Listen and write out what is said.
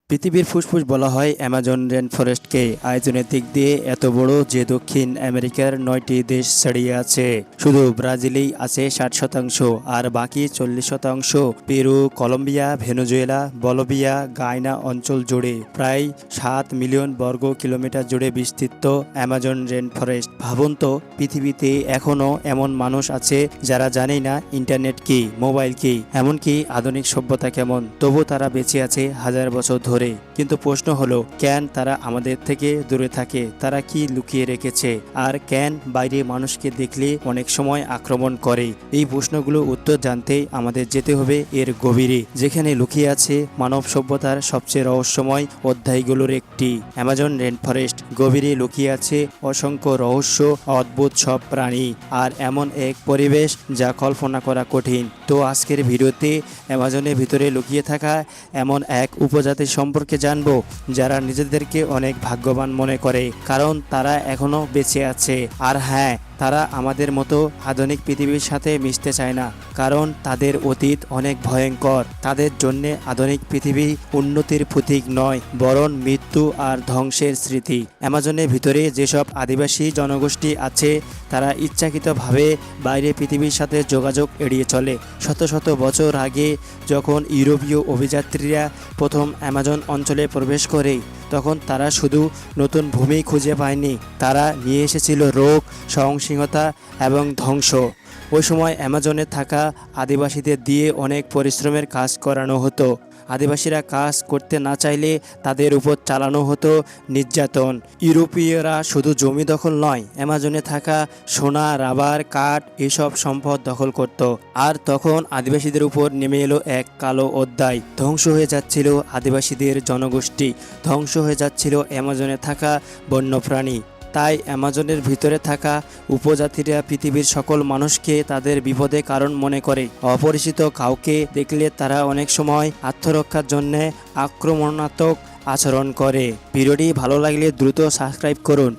পৃথিবীর ফুসফুস বলা হয় অ্যামাজন রেন ফরেস্টকে। আয়োজনের দিক দিয়ে এত বড় যে দক্ষিণ আমেরিকার 9টি দেশ ছড়িয়ে আছে। শুধু ব্রাজিলেই আছে 60%, আর বাকি 40% Peru, Colombia, Venezuela, Bolivia, Guyana অঞ্চল জুড়ে প্রায় 7 মিলিয়ন বর্গ কিলোমিটার জুড়ে বিস্তৃত অ্যামাজন রেন ফরেস্ট। ভাবুন তো, পৃথিবীতে এখনও এমন মানুষ আছে যারা জানে না ইন্টারনেট কি, মোবাইল কি, এমনকি আধুনিক সভ্যতা কেমন। তবু তারা বেঁচে আছে হাজার বছর ধরে। কিন্তু প্রশ্ন হলো, কেন তারা আমাদের থেকে দূরে থাকে? তারা কি লুকিয়ে রেখেছে? আর কেন বাইরে মানুষকে দেখলে অনেক সময় আক্রমণ করে? এই প্রশ্নগুলো উত্তর জানতে আমাদের যেতে হবে এর গভীরে, যেখানে লুকিয়ে আছে মানব সভ্যতার সবচেয়ে রহস্যময় অধ্যায়গুলোর একটি। অ্যামাজন রেন ফরেস্ট গভীরে লুকিয়ে আছে অসংখ্য রহস্য, অদ্ভুত সব প্রাণী আর এমন এক পরিবেশ যা কল্পনা করা কঠিন। তো আজকের ভিডিওতে অ্যামাজনের ভিতরে লুকিয়ে থাকা এমন এক উপজাতি সম্পর্কে জানবো যারা নিজেদেরকে অনেক ভাগ্যবান মনে করে, কারণ তারা এখনো বেঁচে আছে। আর হ্যাঁ, তারা আমাদের মতো আধুনিক পৃথিবীর সাথে মিশতে চায় না, কারণ তাদের অতীত অনেক ভয়ঙ্কর। তাদের জন্য আধুনিক পৃথিবী উন্নতির প্রতীক নয়, বরং মৃত্যু আর ধ্বংসের স্মৃতি। অ্যামাজনের ভিতরে যেসব আদিবাসী জনগোষ্ঠী আছে তারা ইচ্ছাকৃতভাবে বাইরে পৃথিবীর সাথে যোগাযোগ এড়িয়ে চলে। শত শত বছর আগে যখন ইউরোপীয় অভিযাত্রীরা প্রথম অ্যামাজন অঞ্চলে প্রবেশ করে, তখন তারা শুধু নতুন ভূমি খুঁজে পায়নি, তারা নিয়ে এসেছিল রোগ, সহিংসতা এবং ধ্বংস। ওই সময় অ্যামাজনে থাকা আদিবাসীদের দিয়ে অনেক পরিশ্রমের কাজ করানো হতো। আদিবাসীরা কাজ করতে না চাইলে তাদের উপর চালানো হতো নির্যাতন। ইউরোপীয়রা শুধু জমি দখল নয়, অ্যামাজনে থাকা সোনা, রাবার, কাঠ এসব সম্পদ দখল করত। আর তখন আদিবাসীদের উপর নেমে এলো এক কালো অধ্যায়। ধ্বংস হয়ে যাচ্ছিল আদিবাসীদের জনগোষ্ঠী, ধ্বংস হয়ে যাচ্ছিল অ্যামাজনে থাকা বন্যপ্রাণী। তাই অ্যামাজনের ভিতরে থাকা উপজাতিরা পৃথিবীর সকল মানুষকে তাদের বিপদে কারণ মনে করে। অপরিচিত কাউকে দেখলে তারা অনেক সময় আত্মরক্ষার জন্য আক্রমণাত্মক আচরণ করে। ভিডিওটি ভালো লাগলে দ্রুত সাবস্ক্রাইব করুন।